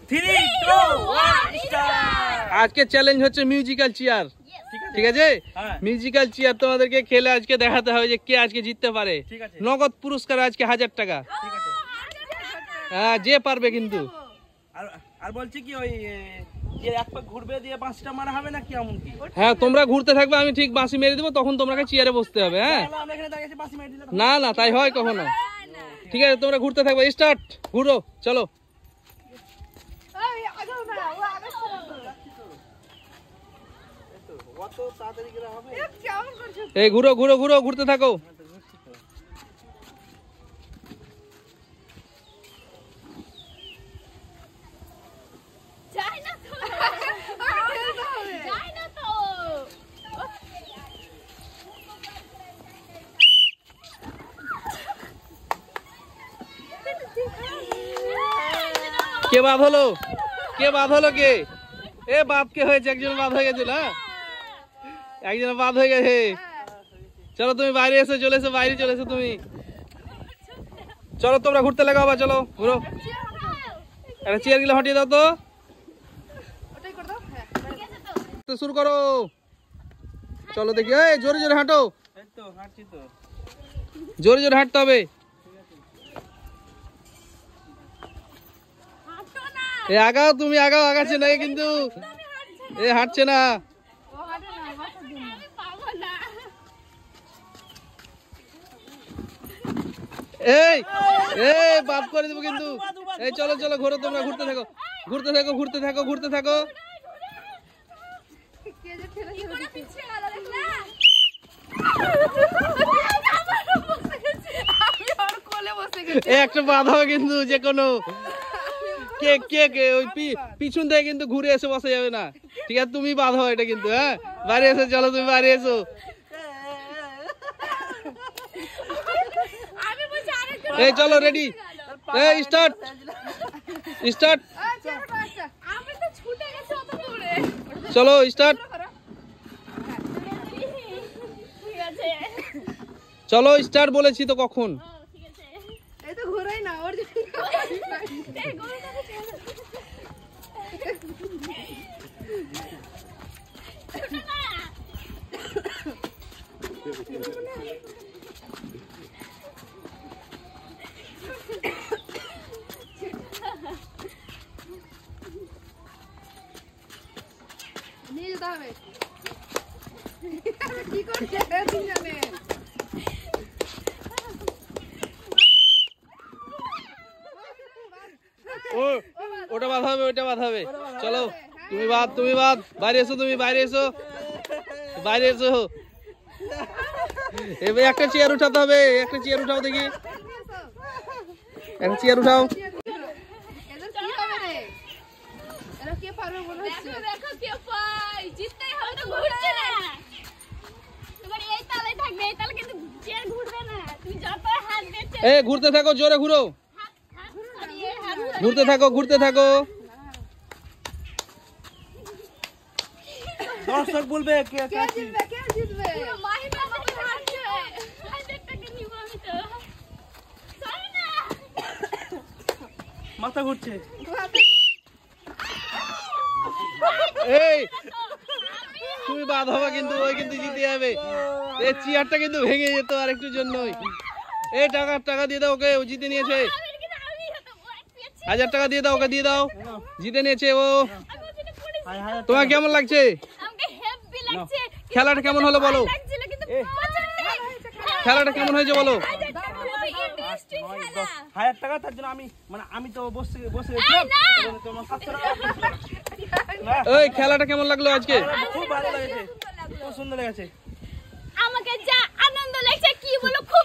3, 2, 1 start. আজকে challenge হচ্ছে musical chair, ঠিক আছে? মিউজিক্যাল চেয়ার তোমাদেরকে খেলে আজকে দেখাতে হবে যে কে আজকে জিততে পারে। নগদ পুরস্কার আজকে 1000 টাকা। হ্যাঁ, যে পারবে কিন্তু। আর বলছি কি ওই যে এক পাক ঘুরবে দিয়ে বাঁশিটা মারা হবে না কি এমন কি? হ্যাঁ, তোমরা ঘুরতে থাকবে, আমি ঠিক বাঁশি মেরে দেবো, তখন তোমাকে চেয়ারে বসতে হবে। হ্যাঁ, আমরা এখানে দাঁড়িয়ে আছি, বাঁশি মেরে দিলে না না, তাই হয় কখনো? ঠিক আছে, তোমরা ঘুরতে থাকবে। স্টার্ট, ঘুরো, চলো। অত তাড়াতাড়ি গেলে হবে? এই ঘুরো ঘুরো ঘুরো, ঘুরতে থাকো। কে বাদ হলো? কে বাদ হলো? কে এ বাদ কে হয়েছে? একজন বাদ হয়ে গেছিল। হ্যাঁ, একজন বাদ হয়ে গেছে। চলো তুমি বাইরে এসো, চলে এসো, বাইরে চলে এসো তুমি। চলো তোমরা ঘুরতে লাগাও, আবার চলো ঘুরো। একটা চেয়ার গুলো হটিয়ে দাও তো শুরু করো। চলো দেখি, এই জোরে জোরে হাঁটো। এই তো হাঁটছি তো। জোরে জোরে হাঁটতে হবে। এ আগাও, তুমি আগাও, আগাচ্ছে না কিন্তু। এ হাঁটছে না। এই এই বাদ করে দেবো কিন্তু। এই চলো চলো ঘোরো, তোমরা ঘুরতে থাকো, ঘুরতে থাকো, ঘুরতে থাকো, ঘুরতে থাকো। একটা বাধা হবে কিন্তু, যে কোনো কে কে কে ওই পিছন থেকে কিন্তু ঘুরে এসে বসা যাবে না, ঠিক আছে? তুমি বাধা এটা কিন্তু। হ্যাঁ, বাড়ি এসো, চলো তুমি বাড়ি এসো। এই চলো, রেডি, এই স্টার্ট, স্টার্ট, চলো স্টার্ট, চলো স্টার্ট বলেছি তো কখন। কি করছে তিনজনে? ওটা বাধা হবে, ওইটা বাধা হবে। চলো তুমি বাদ, তুমি বাদ, বাইরে এসো, তুমি বাইরে এসো, বাইরে এসো। এবার একটা চেয়ার উঠাতে হবে, একটা চেয়ার উঠাও দেখি, একটা চেয়ার উঠাও। এ ঘুরতে থাকো, জোরে ঘুরো, ঘুরতে থাকো, ঘুরতে থাকো। দর্শক বলবে কে জিতবে, কে জিতবে? মাথা ঘুরছে। এই তুমি বাদ হবে কিন্তু, ওই কিন্তু জিতে যাবে। এই চেয়ারটা কিন্তু ভেঙে যেত আর একটু জন্যই। এই টাকা দিয়ে দাও ওকে, ও জিতে নিয়েছে। 1000 টাকা দিয়ে দাও ওকে, দিয়ে দাও, জিতে নিয়েছে ও। তোমার কেমন লাগছে? খেলাটা কেমন হলো বলো? খেলাটা কেমন হয়েছে বলো? 1000 টাকা, তার জন্য আমি তো বসে গেছিলাম। ওই খেলাটা কেমন লাগলো আজকে? খুব ভালো লেগেছে, খুব সুন্দর লেগেছে। আমাকে যা আনন্দ লাগছে কি বলো, খুব